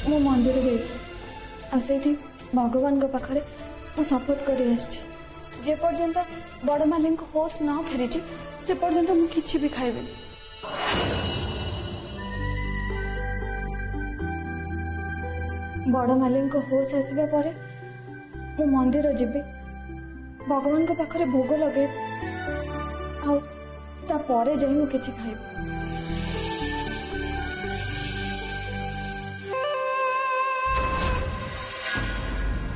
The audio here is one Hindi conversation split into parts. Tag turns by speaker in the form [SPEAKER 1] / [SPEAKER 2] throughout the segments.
[SPEAKER 1] मु मंदिर जाइए भगवान पाखे मु शपथ कर जे पर्यंत बड़ माली होश न फेरी से पर्यंत मु किछि भी खाइबे। बड़ माली होश आसवा पर मु मंदिर जीवी भगवान को पाखरे भोग लगे आपर जाई मु किछि खाइबे।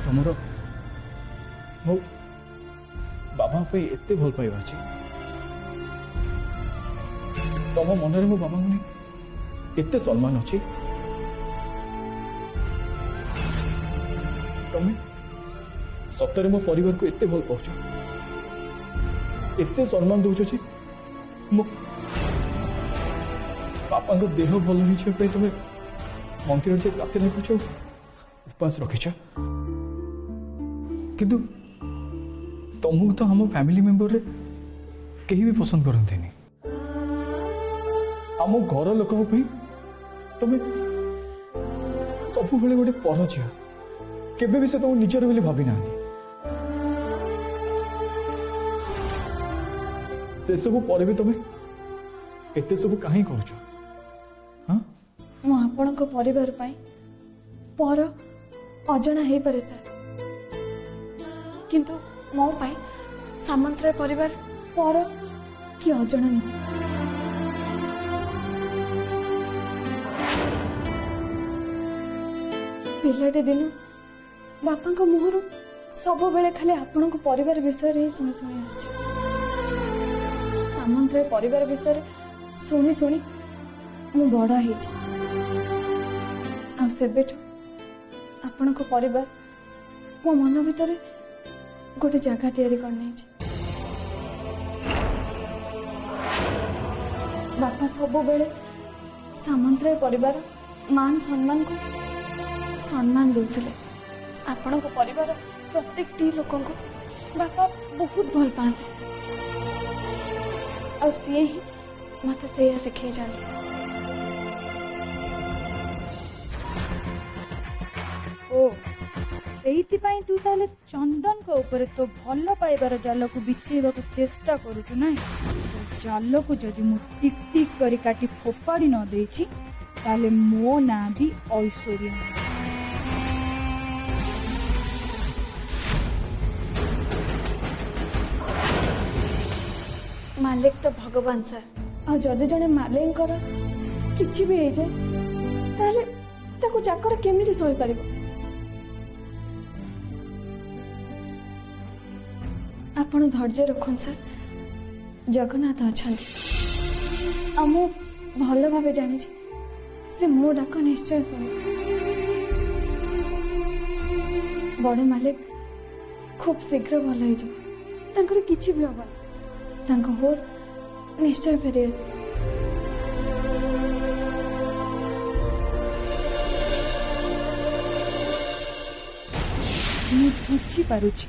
[SPEAKER 2] तुमर मो बाबा पे एते भल पाइबा अछि तम मन रे मो बाबा ने एते सम्मान अछि तमे सतरे मो परिवार को एते भल पाउछ एते सम्मान दउछ छी मो बापा को देह भल नि छै पे तमे मंदिर जे प्रार्थना करछ उपास रखिछ किंतु तुमको तो हम फैमिली मेंबर रे कहीं भी पसंद करते नहीं आम घर लोक तुम सब गोटे पर झी केबे भी से तुम निजर बोली भावी ना से सब पर भी तुम एते सब कहीं कर
[SPEAKER 1] आपण परिवार पर अजना हो पारे सर किंतु मो पाई सामंतराय परिवार पर कि अजना नहीं। पिलाटे दिन बापा को मुहर सब बेले खाली आपण को परिवार विषय ही शुणी शुणी आसछि सामंतराय परिवार विषय शुणी शुणी मु बड़ा हो आपण को परिवार मो मन भितर गोटे जगह तैयारी करना बापा सब बेले सामंतराय परिवार मान सम्मान को सम्मान देउथिले आपण को परिवार प्रत्येक टी लोक को बापा बहुत भल पाते और सी ही मत से शिखे जाते।
[SPEAKER 3] ओ सेइथिपाई तू ताले चंदन को ऊपर तो भल पाइबार जाल को बिछेबा को चेष्टा करूछु ना तो जाल को जदि मु टिक टिक करी काटी फोपाड़ी न देछि ताले मो ना भी ऐश्वर्य
[SPEAKER 1] मालिक तो भगवान सर और जदि जने मालिक किछि भी हो जाए ताले ताको चाकर केमिति सही पारिबो। आपण धैर्य रखुन सर जगन्नाथ अच्छा मु भल भाव जानी से मो डाक निश्चय शुणे बड़े मालिक खूब शीघ्र भल हो किसी भी हबन होश निश्चय फेरी आस।
[SPEAKER 3] बुझी पारुछि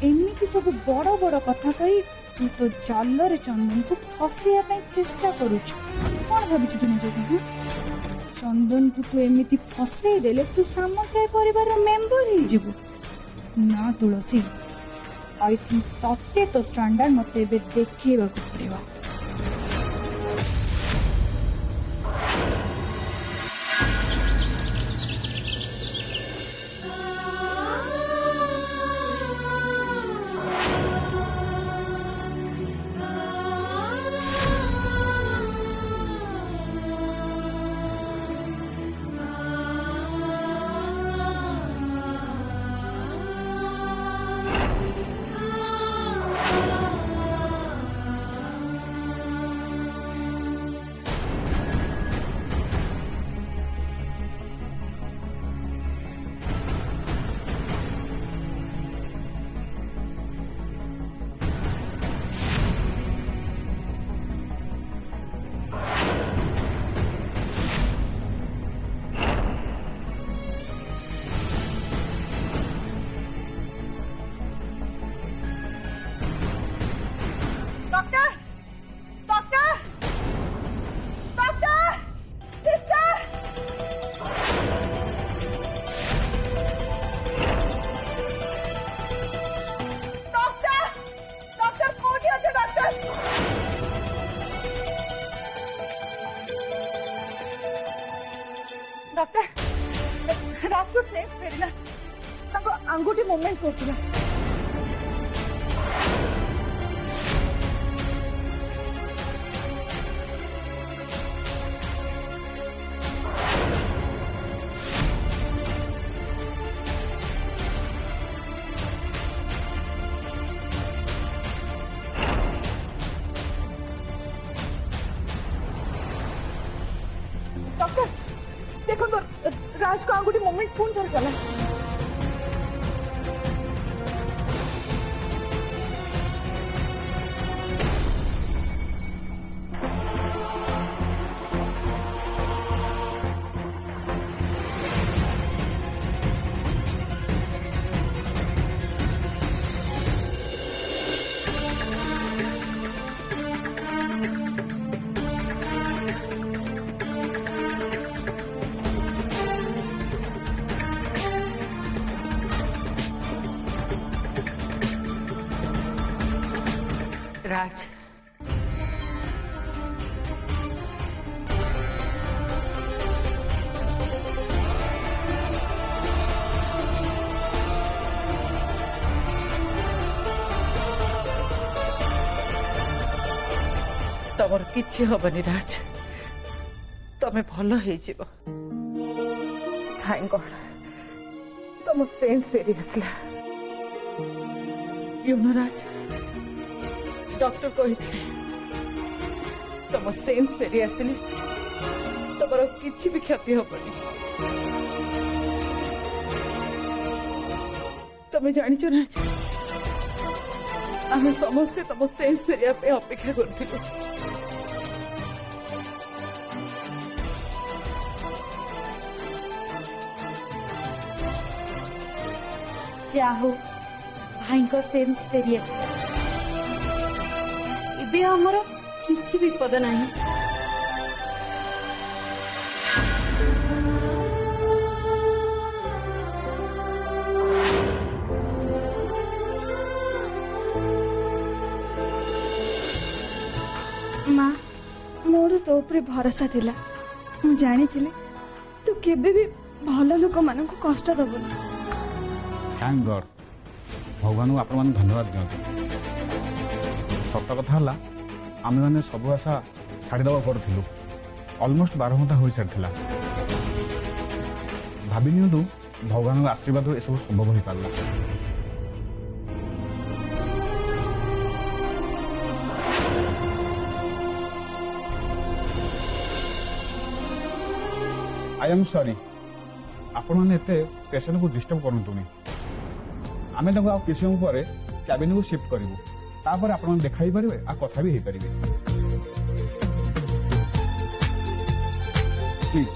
[SPEAKER 3] एमती सब बड़ बड़ कथा कही तू तो जालरे चंदन को फसैया चेष्टा करुछु कौन भाविछु तू निज चंदन को तू एमती फसई देले तू सामंतराय परिवार मेंबर ही जीवु ना तुलसी आई थिंक तत्ते तो स्टैंडर्ड मते देखा पड़ेगा। डॉक्टर राजको सेफ फेरिला ताको अंगुठी मूवमेंट करथिला डॉक्टर देखो तो राज को अंगुठी मूवमेंट पुन थर गला
[SPEAKER 4] राज तमर किछि हबनी राज तमे भल हो जीव थैंक गॉड तम सेंस फेरी आसला युवराज डॉक्टर कही तुम सेंस फेरी आसली तुम किसी भी क्षति हबनी तुम जानिच राज आम समस्ते तुम सेंस फेरिया पे अपेक्षा करूँ
[SPEAKER 1] जाहो भाई को सेंस फेरी आसला इबे हमर किछि विपद नाही माँ मोर तो ऊपर भरोसा थिला मु जानी तू केबे भी भल लोक मान को कष्ट दबुना
[SPEAKER 5] थैंक गॉड भगवान को आपण धन्यवाद दियंतु सत कथा है आम मैंने सब आशा छाड़देवा करूँ अलमोस्ट 12 घंटा हो सारी भाभी नियंतु भगवान आशीर्वाद यह सब संभव हो पारा आई एम सॉरी आपण मैंने पेशेंट को डिस्टर्ब करूँ आम किसी समय पर कैबिन को शिफ्ट करूँ तापर आप देखा ही पारे आ कथा भी पारे प्लीज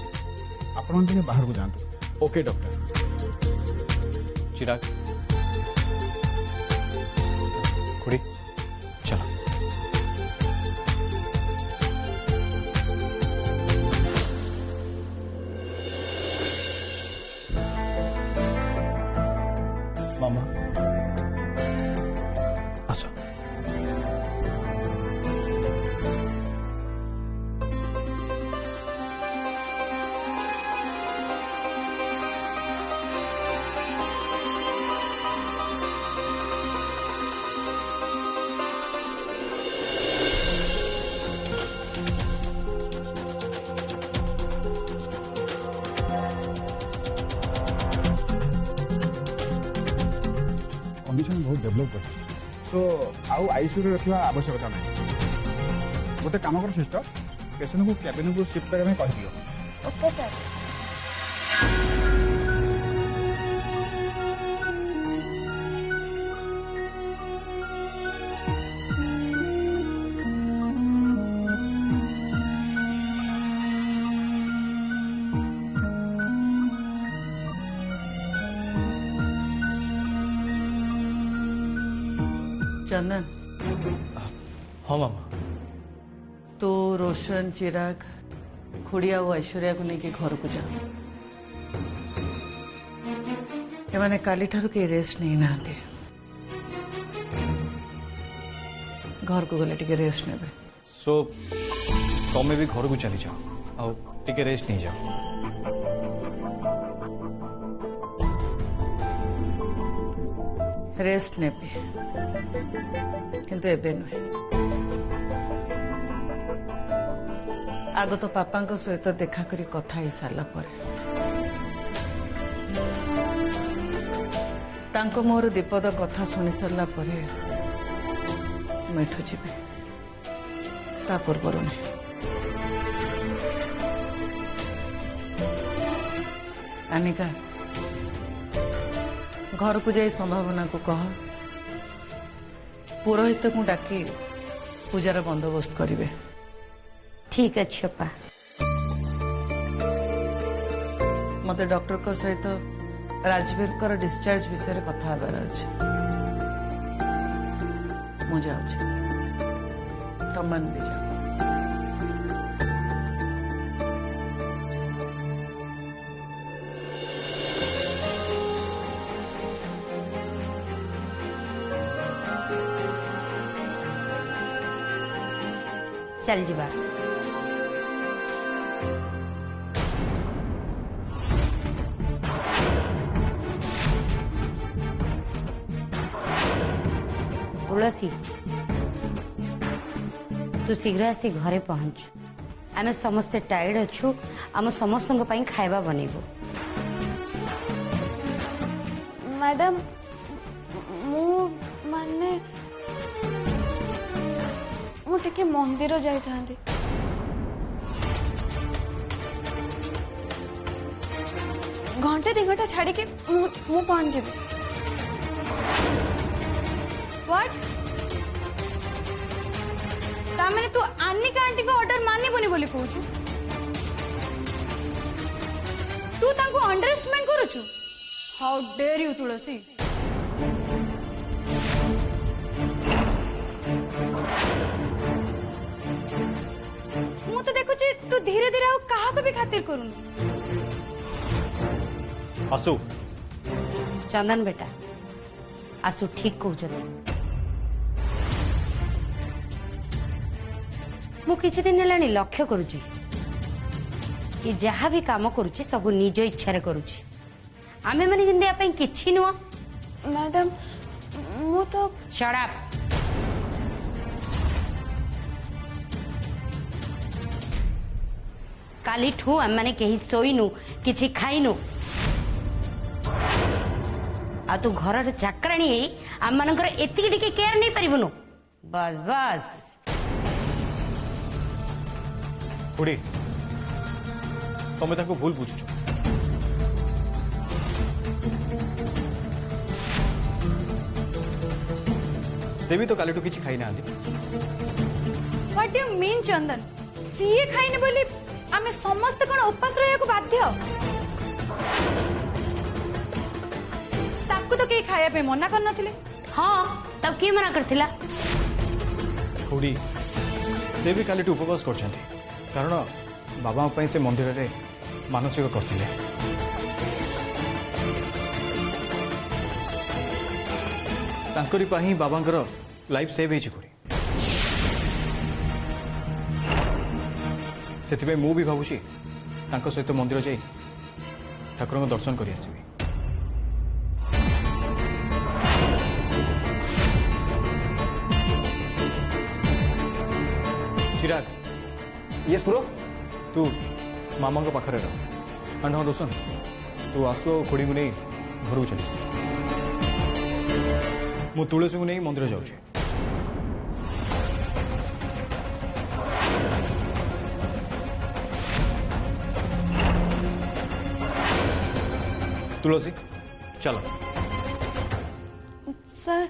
[SPEAKER 5] आप बाहर को जातु
[SPEAKER 2] ओके डॉक्टर चिराग खुड़ी चलो मामा आसो
[SPEAKER 5] कंडीशन बहुत डेवलप कर सो आउ आईसीयू रखा आवश्यकता ना गोटे कम कर सिस्टर पेशेंट को कैबिन को शिफ्ट करने कह दियो
[SPEAKER 1] ओके सर
[SPEAKER 4] चंदन
[SPEAKER 2] हाँ मामा
[SPEAKER 4] तो रोशन चिराग खुड़िया और ऐश्वर्या को लेके घर को जा एमाने काली ठारू के रेस्ट नहीं नाते घर को गले टिके रेस्ट नेबे
[SPEAKER 2] सो तमें भी घर को चली जाओ आउ टिके रेस्ट नहीं जाओ
[SPEAKER 4] रेस्ट नेबी किंतु एबे नुहे आग तो पापा सहित देखा करी कथा ही सारा पर तांको मोर दीपद कथा शुणी सारा पर मेठू जी ता पूर्व नहीं अनिका घर को जाई संभावना को कह पुरोहित को डाकी पूजार बंदोबस्त करिवे।
[SPEAKER 6] ठीक अच्छे अपा।
[SPEAKER 4] मते डॉक्टर को सहित राजवीर कर डिस्चार्ज विषय कथा हबार अछि मु जाउछि तमन भी जा
[SPEAKER 6] चल जीवा तुलसी तू शीघ्र आसी घरे पहुंच आमे समस्ते टायर्ड अच्छु आम समस्त खाଇବା बनेबो।
[SPEAKER 1] मैडम मु माने मु टिके मंदिर जाई थांदी घंटे 2 घंटा छाड़ी के मु पहुंच जेबी। व्हाट तामने तू आनिका आंटी को ऑर्डर मानी बोनी बोली कहूछु तू तांको अंडरस्टैंड करूछु। हाउ डेयर यू तुलसी। मु तो देखुची तू धीरे धीरे आ कहा को भी खातिर करूनु।
[SPEAKER 2] आसु
[SPEAKER 6] चंदन बेटा आसु ठीक कहते मु किछि दिन हेलानी लक्ष्य करुची कि जहाँ भी काम करुची सब निज इच्छा करुची आमे माने जिंदे आपन किछि नुआ।
[SPEAKER 1] मैडम मु तो
[SPEAKER 6] शट अप। काली ठू आम माने कहीं सोईनु किछि खाइनु आ तू घर चाकराणी आम मानकर एतिकी टिके केयर नहीं पारिबुनु बस बस।
[SPEAKER 2] खुड़ी तमें भूल बुझुच से भी तो काली किसी खाई ना।
[SPEAKER 1] What do you mean Chandan सीए खाइने बोली आमे समस्त कोन उपास रहया को बाध्य ताकू तो के खाया पे मना कर नथिले।
[SPEAKER 6] हाँ तब किए मना करथिला
[SPEAKER 2] खुड़ी से भी काली उपवास कर कारण बाबा से मंदिर रे मानसिक करथिले तांकरी पाही बाबांकर लाइफ सेव हेछि खुड़ी सेति मु भी भावुची तांको सहित मंदिर जाई ठाकुर को दर्शन करि आसीबी। चिराग
[SPEAKER 7] यस ब्रो
[SPEAKER 2] तू मामा को पाखरे रह एंड हाँ रोशन तू आसु और खुड़ी को नहीं घर को चली मु तुलसी को नहीं मंदिर जाऊँ। तुलसी चलो।
[SPEAKER 1] सर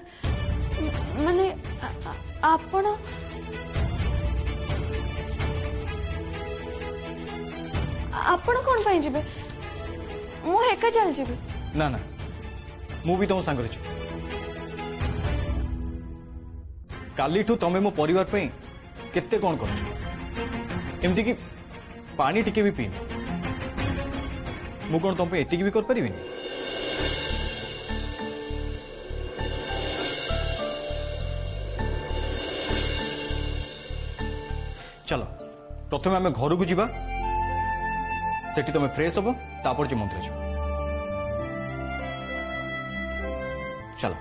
[SPEAKER 1] माने आपण आपण कोन पाई जिबे मु एका चल जिबे।
[SPEAKER 2] ना ना मु भी तुम सांग काली ठू तमें मो परिवार पे केते कौन कर एमती कि पानी टिके भी पीनी मु कौन तुम पे एतिक भी कर परिबिनी। चलो प्रथम आम घर को जीवा सेठी तुम फ्रेश हम तापर जो मंदिर जाओ। चलो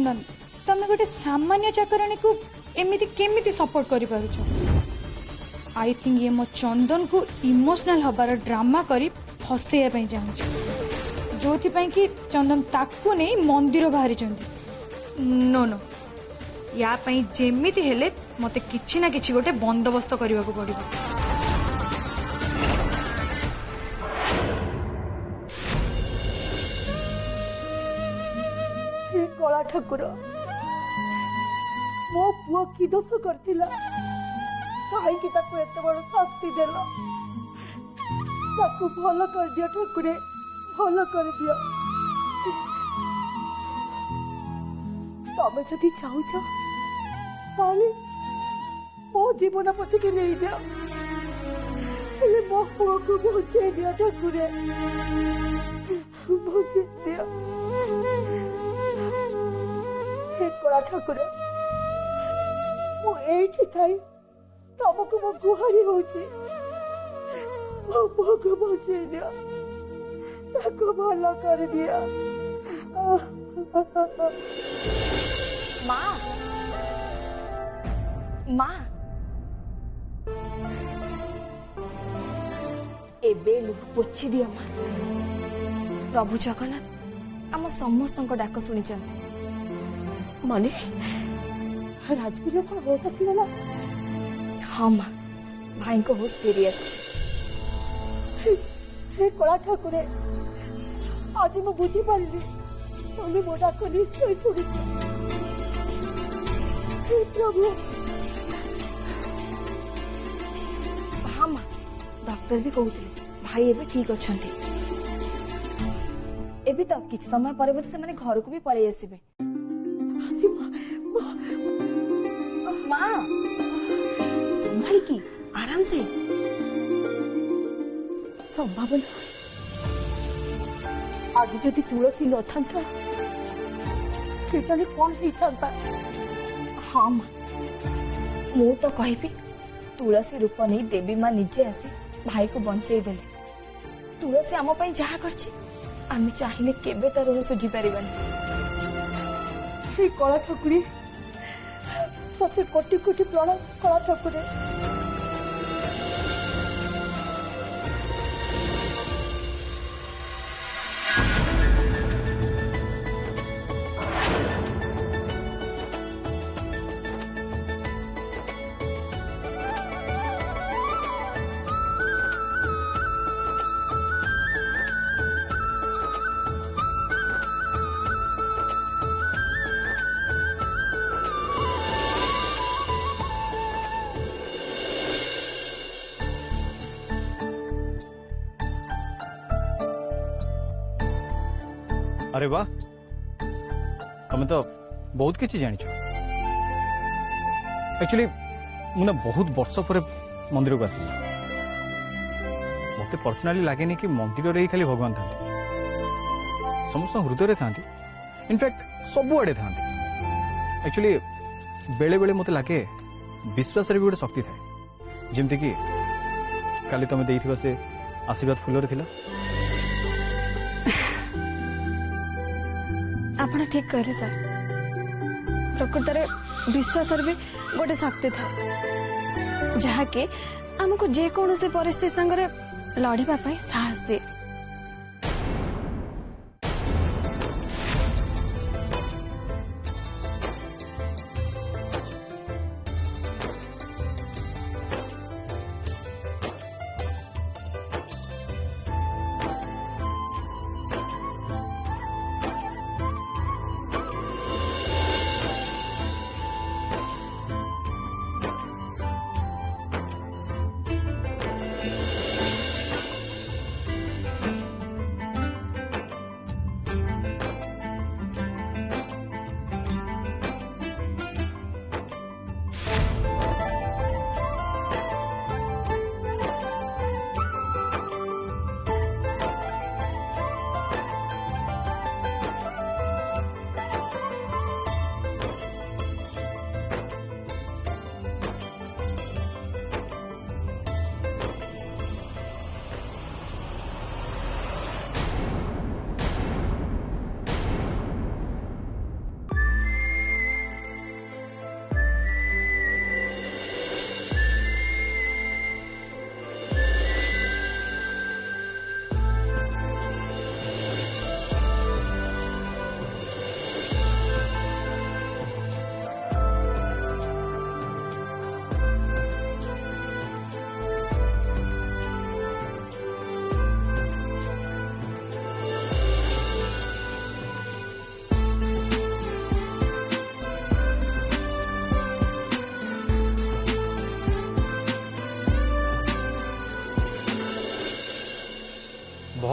[SPEAKER 3] चंदन तमे गोटे सामान्य चाकराणी को एमिति केमिति सपोर्ट करि पारुछ आई थिंक ये मो चंदन को इमोशनल हबार ड्रामा करी फसेया पई चाहूँ जोथि पई कि चंदन ताकू नहीं मंदिर बाहरी चंदी नो नो या पई जेमिति हेले मते किछि ना किछि गोटे बंदोबस्त करबा को पड़िबो
[SPEAKER 7] हे कला ठाकुर मो पुआ की दोष करथिला कहीं की ताको एते बड़ शास्ति देला ताको भलो कर दियो ठाकुरे भलो कर दियो तमे जदि चाहूछ ताले मो जीवन पछे के ले जा हेले मो पुआ को बचे दियो ठाकुरे बचे दियो हे कला ठाकुर मु एठी थाई तमको मो गुहारी होची मो पुआको बचे दियो ताको भलो कर दियो
[SPEAKER 1] माँ माँ एबे लुक पोछि दियो माँ प्रभु जगन्नाथ आम समस्त डाक शुणी
[SPEAKER 7] माने राजवीर को होश आसीगला
[SPEAKER 1] हाँ माँ भाई को होश फेरी आस
[SPEAKER 7] हे कला ठाकुरे आज मैं बुझी पारिली तमे मो डाक निश्चय शुणिछ हे प्रभु
[SPEAKER 1] हाँ माँ डॉक्टर भी कहते भाई एबे ठीक अच्छे एबे तो किछ समय पर से माने घर को भी पळै आसीबे माँ संभाल की आराम से
[SPEAKER 7] संभावना आज जदि तुलसी न था जाने कौन होता
[SPEAKER 1] हाँ माँ मु तो कहबी तुलसी रूप नहीं देवी माँ निजे आसी भाई को बंचई देले तुलसी आम पई जहा करछि आमे चाहिए केबे तार ऋण सुझी पारिबानी
[SPEAKER 7] हे कला ठाकुरी तते कोटि कोटि प्रणाम कला ठाकुरे
[SPEAKER 2] अरे वाह तुम तो बहुत किसी जान एक्चुअली मुझे बहुत वर्ष पर मंदिर को आसी मत पर्सनाली लगे कि मंदिर रे खाली भगवान था समस्त हृदय था इनफैक्ट सबुआड़े था एक्चुअली बेले बेले मत लगे विश्वास भी गोटे शक्ति थाए जमती कि काली तुम देथिबा से आशीर्वाद फूल थिला
[SPEAKER 1] आपण ठीक कहले सर प्रकृत रे विश्वास भी गोटे शक्ति था जहाँकि आमको जेकोसी परिस्थिति संगे लड़िबा पई साहस दे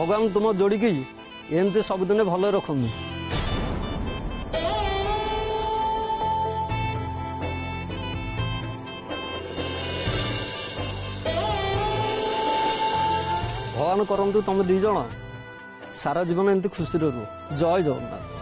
[SPEAKER 8] भगवान तुम जोड़िकी एमती सबुदिन भल रखु। भगवान करंतु तुम दी जण सारा जीवन एमती खुशी रू। जय जगन्नाथ।